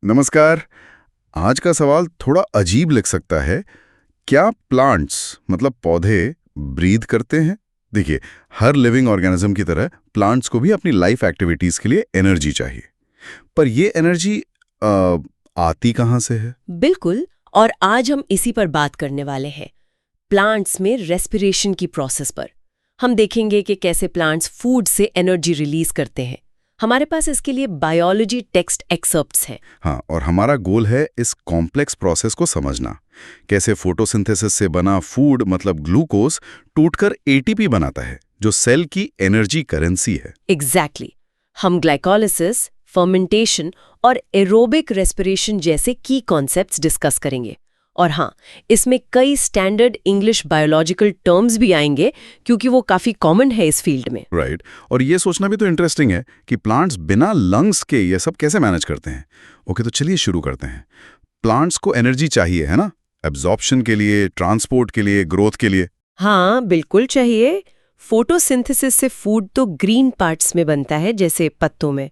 नमस्कार। आज का सवाल थोड़ा अजीब लग सकता है। क्या प्लांट्स मतलब पौधे ब्रीथ करते हैं? देखिए, हर लिविंग ऑर्गेनिज्म की तरह प्लांट्स को भी अपनी लाइफ एक्टिविटीज के लिए एनर्जी चाहिए। पर ये एनर्जी आती कहाँ से है? बिल्कुल। और आज हम इसी पर बात करने वाले हैं, प्लांट्स में रेस्पिरेशन की प्रोसेस पर। हम देखेंगे कि कैसे प्लांट्स फूड से एनर्जी रिलीज करते हैं। हमारे पास इसके लिए बायोलॉजी टेक्स्ट एक्सर्प्ट्स हैं। हाँ, और हमारा गोल है इस कॉम्प्लेक्स प्रोसेस को समझना। कैसे फोटोसिंथेसिस से बना फूड मतलब ग्लूकोज टूटकर एटीपी बनाता है, जो सेल की एनर्जी करेंसी है। एग्जैक्टली। हम ग्लाइकोलिसिस, फर्मेंटेशन और एरोबिक रेस्पिरेशन जैसे की कॉन्सेप्ट्स डिस्कस करेंगे। और हाँ, इसमें कई स्टैंडर्ड इंग्लिश बायोलॉजिकल टर्म्स भी आएंगे, क्योंकि वो काफी कॉमन है इस फील्ड में। राइट। और ये सोचना भी तो इंटरेस्टिंग है कि प्लांट्स बिना लंग्स के ये सब कैसे मैनेज करते हैं। ओके, तो चलिए शुरू करते हैं। प्लांट्स को एनर्जी चाहिए, है ना? एब्जॉर्प्शन के लिए, ट्रांसपोर्ट के लिए, ग्रोथ के लिए। हाँ, बिल्कुल चाहिए। फोटोसिंथेसिस से फूड तो ग्रीन पार्ट्स में बनता है, जैसे पत्तों में।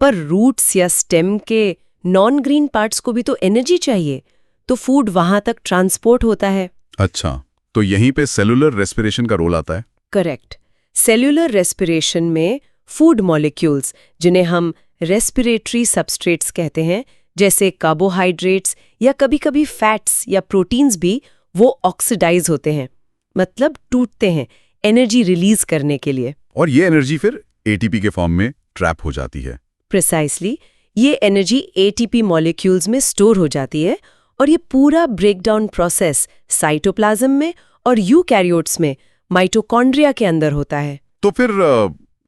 पर रूट्स या स्टेम के नॉन ग्रीन पार्ट्स को भी तो एनर्जी चाहिए, तो फूड वहां तक ट्रांसपोर्ट होता है। अच्छा, तो यहीं पे सेलुलर रेस्पिरेशन का रोल आता है। करेक्ट। सेल्यूलर रेस्पिरेशन में फूड मॉलिक्यूल्स, जिन्हें हम रेस्पिरेटरी सबस्ट्रेट्स कहते हैं, जैसे कार्बोहाइड्रेट्स या कभी-कभी फैट्स या प्रोटीन्स भी, वो ऑक्सीडाइज होते हैं, मतलब टूटते हैं एनर्जी रिलीज करने के लिए। और ये एनर्जी फिर एटीपी के फॉर्म में ट्रैप हो जाती है। प्रिसाइसली, ये एनर्जी एटीपी मॉलिक्यूल्स में स्टोर हो जाती है, और ये पूरा ब्रेकडाउन प्रोसेस साइटोप्लाज्म में और यूकैरियोट्स में माइटोकॉन्ड्रिया के अंदर होता है। तो फिर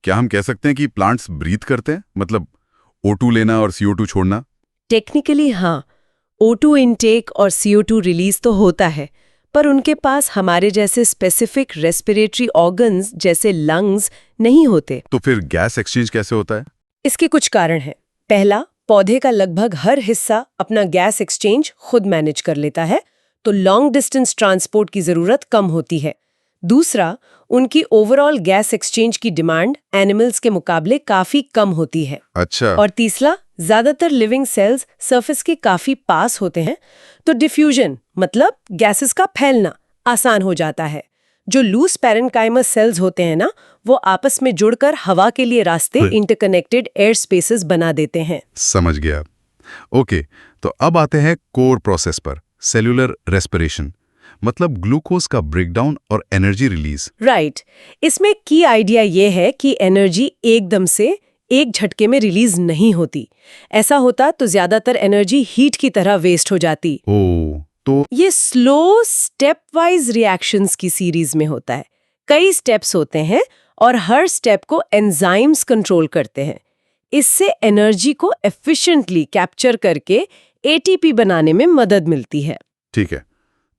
क्या हम कह सकते हैं कि प्लांट्स ब्रीथ करते हैं, मतलब O2 लेना और CO2 छोड़ना? टेक्निकली हाँ, O2 इनटेक और CO2 रिलीज तो होता है, पर उनके पास हमारे जैसे स्पेसिफिक रेस्पिरेटरी ऑर्गन्स जैसे लंग्स नहीं होते। तो फिर गैस एक्सचेंज कैसे होता है? इसके कुछ कारण हैं। पहला, पौधे का लगभग हर हिस्सा अपना गैस एक्सचेंज खुद मैनेज कर लेता है, तो लॉन्ग डिस्टेंस ट्रांसपोर्ट की जरूरत कम होती है। दूसरा, उनकी ओवरऑल गैस एक्सचेंज की डिमांड एनिमल्स के मुकाबले काफी कम होती है। अच्छा। और तीसरा, ज्यादातर लिविंग सेल्स सरफेस के काफी पास होते हैं, तो डिफ्यूजन मतलब गैसेस का फैलना आसान हो जाता है। जो लूज पैरेन्काइमस सेल्स होते हैं ना, वो आपस में जुड़कर हवा के लिए रास्ते, इंटरकनेक्टेड एयर स्पेसेस बना देते हैं। समझ गया। ओके, तो अब आते हैं कोर प्रोसेस पर, सेल्यूलर रेस्पिरेशन, मतलब ग्लूकोज का ब्रेकडाउन और एनर्जी रिलीज। राइट। इसमें की आइडिया ये है कि एनर्जी एकदम से एक झटके में रिलीज नहीं होती। ऐसा होता तो ज्यादातर एनर्जी हीट की तरह वेस्ट हो जाती। ओह, तो ये स्लो स्टेप वाइज रिएक्शंस की सीरीज में होता है। कई स्टेप्स होते हैं और हर स्टेप को एंजाइम्स कंट्रोल करते हैं। इससे एनर्जी को एफिशिएंटली कैप्चर करके एटीपी बनाने में मदद मिलती है। ठीक है।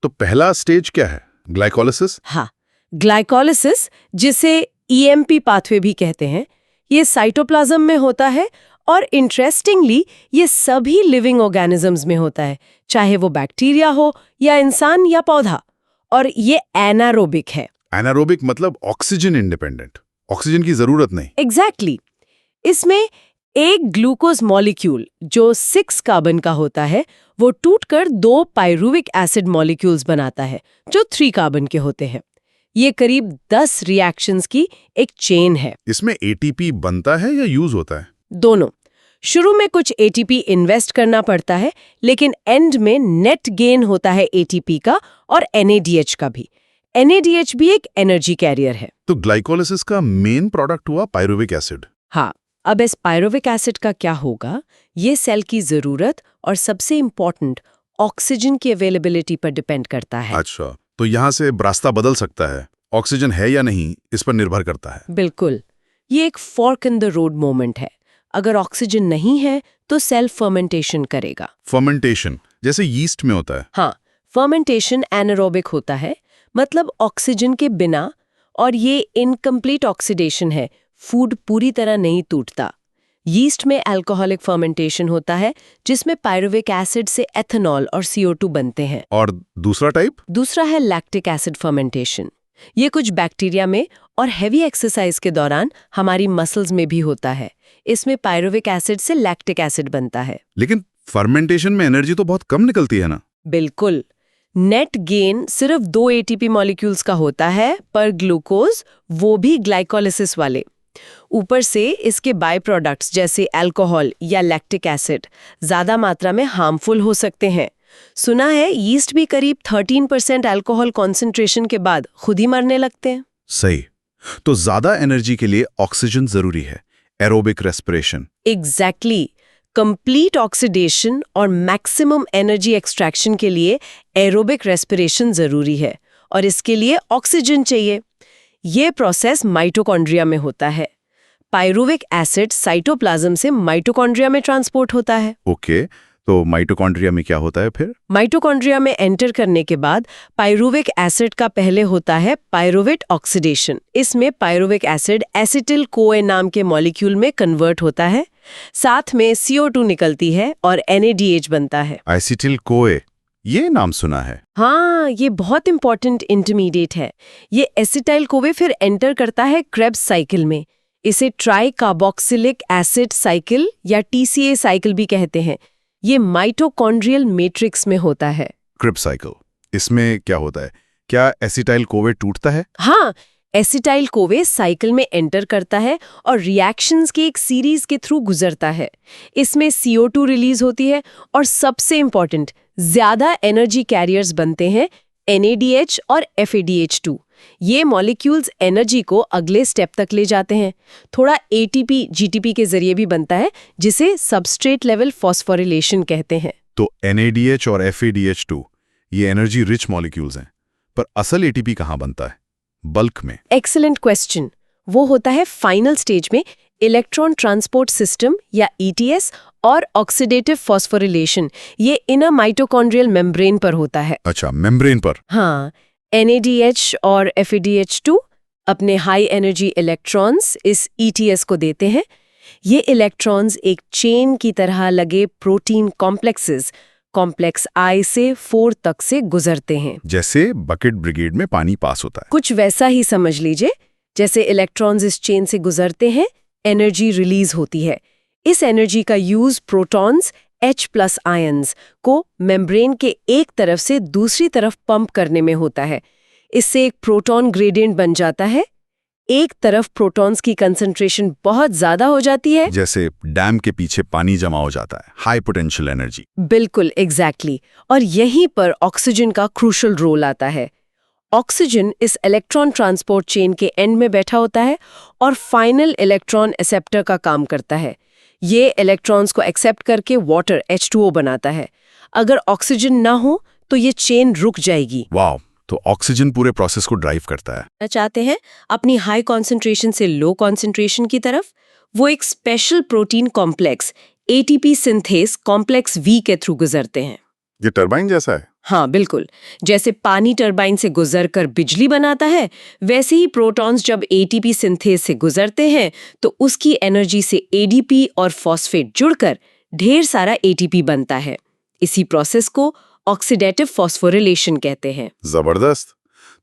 तो पहला स्टेज क्या है? ग्लाइकोलिसिस? हाँ, ग्लाइकोलिसिस, जिसे ईएमपी पाथवे भी कहते हैं, ये साइटोप्लाज्म में होता है, और इंटरेस्टिंगली ये सभी लिविंग ऑर्गेनिजम्स में होता है, चाहे वो बैक्टीरिया हो या इंसान या पौधा। और ये एनारोबिक है। एनारोबिक मतलब ऑक्सीजन इंडिपेंडेंट, ऑक्सीजन की जरूरत नहीं। एग्जैक्टली। इसमें एक ग्लूकोज मॉलिक्यूल जो 6 कार्बन का होता है, वो टूटकर 2 पाइरुविक एसिड मॉलिक्यूल्स बनाता है, जो 3 कार्बन के होते हैं। ये करीब 10 रिएक्शंस की एक चेन है। इसमें एटीपी बनता है या यूज होता है? दोनों। शुरू में कुछ एटीपी इन्वेस्ट करना पड़ता है, लेकिन एंड में नेट गेन होता है एटीपी का और एनएडीएच का भी। एनएडीएच भी एक एनर्जी कैरियर है। तो ग्लाइकोलिसिस का मेन प्रोडक्ट हुआ पाइरुविक एसिड। हाँ, अब इस पाइरुविक एसिड का क्या होगा, ये सेल की जरूरत और सबसे इम्पोर्टेंट ऑक्सीजन की अवेलेबिलिटी पर डिपेंड करता है। अच्छा, तो यहाँ से रास्ता बदल सकता है, ऑक्सीजन है या नहीं इस पर निर्भर करता है। बिल्कुल, ये एक fork in the road moment है। अगर ऑक्सीजन नहीं है तो सेल फर्मेंटेशन करेगा। फर्मेंटेशन जैसे यीस्ट में होता है। हाँ, फर्मेंटेशन एनारोबिक होता है, मतलब ऑक्सीजन के बिना, और ये इनकम्प्लीट ऑक्सीडेशन है, फूड पूरी तरह नहीं टूटता। यीस्ट में अल्कोहलिक फर्मेंटेशन होता है, जिसमें पाइरुविक एसिड से एथेनॉल और CO2 बनते हैं। और दूसरा टाइप? दूसरा है लैक्टिक एसिड फर्मेंटेशन। ये कुछ बैक्टीरिया में और हेवी एक्सरसाइज के दौरान हमारी मसल्स में भी होता है। इसमें पाइरुविक एसिड से लैक्टिक एसिड बनता है। लेकिन फर्मेंटेशन में एनर्जी तो बहुत कम निकलती है ना? बिल्कुल। नेट गेन सिर्फ 2 एटीपी मॉलिक्यूल्स का होता है, पर ग्लूकोज, वो भी ग्लाइकोलिसिस वाले। ऊपर से इसके बाय प्रोडक्ट्स जैसे अल्कोहल या लैक्टिक एसिड ज्यादा मात्रा में हार्मफुल हो सकते हैं। सुना है यीस्ट भी करीब 13% अल्कोहल कॉन्सेंट्रेशन के बाद खुद ही मरने लगते हैं। सही। तो ज्यादा एनर्जी के लिए ऑक्सीजन जरूरी है, aerobic respiration. Exactly. Complete oxidation और मैक्सिमम एनर्जी एक्सट्रैक्शन के लिए एरोबिक रेस्पिरेशन जरूरी है, और इसके लिए ऑक्सीजन चाहिए। ये प्रोसेस माइटोकॉन्ड्रिया में होता है। पायरुविक एसिड साइटोप्लाज्म से माइटोकॉन्ड्रिया में ट्रांसपोर्ट होता है। ओके, तो माइटोकॉन्ड्रिया में क्या होता है फिर? माइटोकॉन्ड्रिया में एंटर करने के बाद पायरुविक एसिड का पहले होता है पायरुवेट ऑक्सीडेशन। इसमें पायरुविक एसिड एसिटिल कोए नाम के मॉलिक्यूल में कन्वर्ट होता है, साथ में CO2 निकलती है और NADH बनता है। एसिटिल कोए, ये नाम सुना है। हाँ, ये बहुत इंपॉर्टेंट इंटरमीडिएट है। ये एसिटाइल कोवे फिर एंटर करता है क्रेब्स साइकिल में। इसे ट्राई कार्बोक्सिलिक एसिड साइकिल या TCA साइकिल भी कहते हैं। ये माइटोकॉन्ड्रियल मैट्रिक्स में होता है। क्रेब्स साइकिल, इसमें क्या होता है? क्या एसिटाइल कोवे टूटता है? हाँ, एसिटाइल कोवे साइकिल में एंटर करता है और रिएक्शंस की एक सीरीज के थ्रू गुजरता है। इसमें CO2 रिलीज होती है और सबसे इंपॉर्टेंट ज्यादा एनर्जी कैरियर्स बनते हैं, NADH और FADH2। ये मॉलिक्यूल्स एनर्जी को अगले स्टेप तक ले जाते हैं। थोड़ा ATP GTP के जरिए भी बनता है, जिसे सबस्ट्रेट लेवल फॉस्फोरिलेशन कहते हैं। तो NADH और FADH2 ये एनर्जी रिच मॉलिक्यूल्स हैं, पर असल ATP कहाँ बनता है? बल्क में। Excellent question. वो होता है फाइनल स्टेज में, इलेक्ट्रॉन ट्रांसपोर्ट सिस्टम या ETS और ऑक्सीडेटिव फॉस्फोरिलेशन। ये इनर माइटोकॉन्ड्रियल मेम्ब्रेन पर होता है। अच्छा, मेम्ब्रेन पर। हाँ, NADH और FADH2 अपने हाई एनर्जी इलेक्ट्रॉन्स इस ETS को देते हैं। ये इलेक्ट्रॉन्स एक चेन की तरह लगे प्रोटीन कॉम्प्लेक्सेस, कॉम्प्लेक्स I से 4 तक से गुजरते हैं। जैसे बकेट ब्रिगेड में पानी पास होता है। कुछ वैसा ही समझ लीजिए। जैसे इलेक्ट्रॉन्स इस चेन से गुजरते हैं, एनर्जी रिलीज होती है। इस एनर्जी का यूज प्रोटॉन्स H+ आयंस को मेम्ब्रेन के एक तरफ से दूसरी तरफ पंप करने में होता है। इससे एक प्रोटॉन ग्रेडियंट बन जाता है। एक तरफ प्रोटॉन्स की कंसंट्रेशन बहुत ज्यादा हो जाती है, जैसे डैम के पीछे पानी जमा हो जाता है, हाई पोटेंशियल एनर्जी। बिल्कुल एग्जैक्टली। और यहीं पर ऑक्सीजन का क्रूशल रोल आता है। ऑक्सीजन इस इलेक्ट्रॉन ट्रांसपोर्ट चेन के एंड में बैठा होता है और फाइनल इलेक्ट्रॉन एक्सेप्टर का काम करता है। ये इलेक्ट्रॉन्स को एक्सेप्ट करके वाटर H2O बनाता है। अगर ऑक्सीजन ना हो तो ये चेन रुक जाएगी। वाह, तो ऑक्सीजन पूरे प्रोसेस को ड्राइव करता है। चाहते हैं अपनी हाई कॉन्सेंट्रेशन से लो कॉन्सेंट्रेशन की तरफ, वो एक special protein complex ATP synthase complex V के थ्रू गुजरते हैं। ये टरबाइन जैसा है? हाँ बिल्कुल। जैसे पानी टरबाइन से गुजरकर बिजली बनाता है, वैसे ही प्रोटॉन्स जब ATP सिंथेस से गुजरते हैं तो उसकी एनर्जी से ADP और फॉस्फेट जुड़कर ढेर सारा ATP बनता है। इसी प्रोसेस को ऑक्सीडेटिव फॉस्फोरिलेशन कहते हैं। जबरदस्त।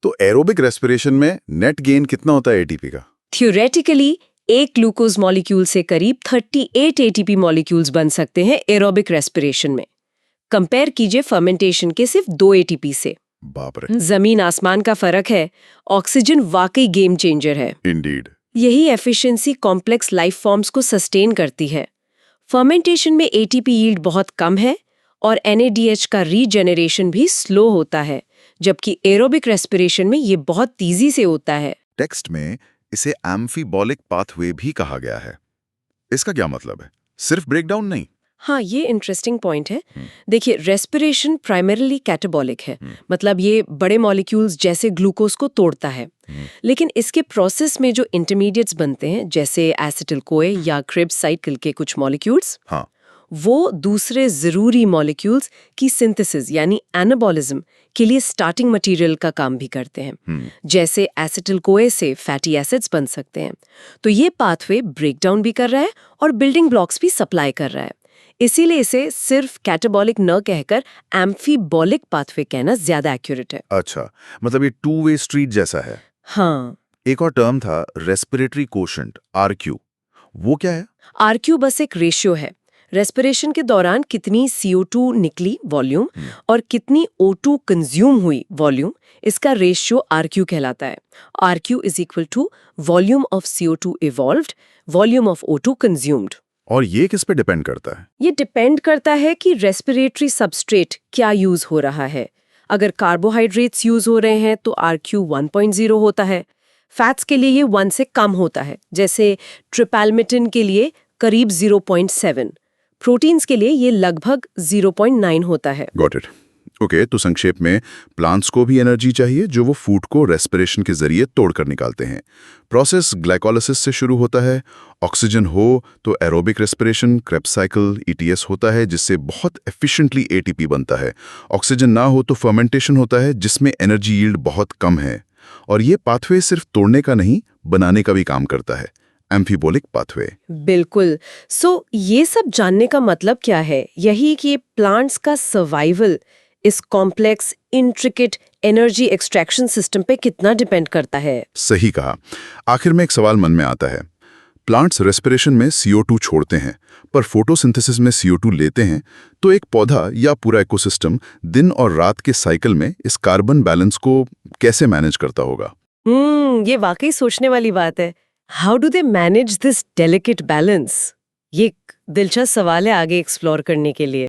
तो एरोबिक रेस्पिरेशन में नेट गेन कितना होता है ATP का? थ्योरेटिकली एक ग्लूकोज मॉलिक्यूल से करीब 38 ATP मॉलिक्यूल्स बन सकते हैं एरोबिक रेस्पिरेशन में। कंपेयर कीजिए फर्मेंटेशन के सिर्फ 2 ATP से। बाप रे, जमीन आसमान का फर्क है। ऑक्सीजन वाकई गेम चेंजर है। इंडीड। यही एफिशिएंसी कॉम्प्लेक्स लाइफ फॉर्म्स को सस्टेन करती है। फर्मेंटेशन में ATP यील्ड बहुत कम है और NADH का रीजेनरेशन भी स्लो होता है, जबकि एरोबिक रेस्पिरेशन में ये बहुत तेजी से होता है। टेक्स्ट में इसे एम्फीबॉलिक पाथवे भी कहा गया है। इसका क्या मतलब है? सिर्फ ब्रेकडाउन नहीं? हाँ, ये इंटरेस्टिंग पॉइंट है। देखिए, रेस्पिरेशन प्राइमरीली कैटाबॉलिक है, मतलब ये बड़े मॉलिक्यूल्स जैसे ग्लूकोज को तोड़ता है। लेकिन इसके प्रोसेस में जो इंटरमीडिएट्स बनते हैं, जैसे एसिटिल कोए या क्रेब्स साइकिल के कुछ मॉलिक्यूल्स, हाँ, वो दूसरे जरूरी मॉलिक्यूल्स की सिंथेसिस यानी एनाबॉलिज्म के लिए स्टार्टिंग मटेरियल का काम भी करते हैं। जैसे एसिटिल कोए से फैटी एसिड्स बन सकते हैं। तो ये पाथवे ब्रेकडाउन भी कर रहा है और बिल्डिंग ब्लॉक्स भी सप्लाई कर रहा है। इसीलिए इसे सिर्फ कैटाबॉलिक न कहकर एम्फीबॉलिक पाथवे कहना ज्यादा एक्यूरेट है। अच्छा, मतलब ये 2 वे स्ट्रीट जैसा है। हाँ, एक और टर्म था रेस्पिरेटरी कोशेंट, RQ। वो क्या है? RQ बस एक रेशियो है। रेस्पिरेशन के दौरान कितनी CO2 निकली वॉल्यूम और कितनी O2 कंज्यूम हुई वॉल्यूम, इसका रेशियो RQ कहलाता है। RQ is equal to volume of CO2 evolved, volume of O2 consumed. और ये किस पे डिपेंड करता है? ये डिपेंड करता है कि रेस्पिरेटरी सबस्ट्रेट क्या यूज हो रहा है। अगर कार्बोहाइड्रेट्स यूज हो रहे हैं तो RQ 1.0 होता है। फैट्स के लिए ये 1 से कम होता है, जैसे ट्रिपैल्मिटिन के लिए करीब 0.7। प्रोटीन्स के लिए ये लगभग 0.9 होता है। Got it. ओके, तो संक्षेप में प्लांट्स को भी एनर्जी चाहिए जो वो फूड को रेस्पिरेशन के जरिए तोड़कर निकालते हैं। प्रोसेस ग्लाइकोलाइसिस से शुरू होता है। ऑक्सीजन हो तो aerobic respiration, Krebs cycle, ETS होता है जिससे बहुत एफिशिएंटली ATP बनता है। ऑक्सीजन ना हो तो फर्मेंटेशन होता है जिसमें एनर्जी यील्ड बहुत कम है। और ये पाथवे सिर्फ तोड़ने का नहीं, बनाने का भी काम करता है, एम्फीबोलिक पाथवे। बिल्कुल। ये सब जानने का मतलब क्या है? यही कि प्लांट्स का सर्वाइवल इस complex intricate energy extraction system पे कितना डिपेंड करता है। सही कहा। आखिर में एक सवाल मन में आता है, प्लांट्स रेस्पिरेशन में CO2 छोड़ते हैं पर फोटोसिंथेसिस में CO2 लेते हैं, तो एक पौधा या पूरा इकोसिस्टम दिन और रात के साइकिल में इस कार्बन बैलेंस को कैसे मैनेज करता होगा? ये वाकई सोचने वाली बात है। How do they manage this delicate balance? ये एक दिलचस्प सवाल है आगे एक्सप्लोर करने के लिए।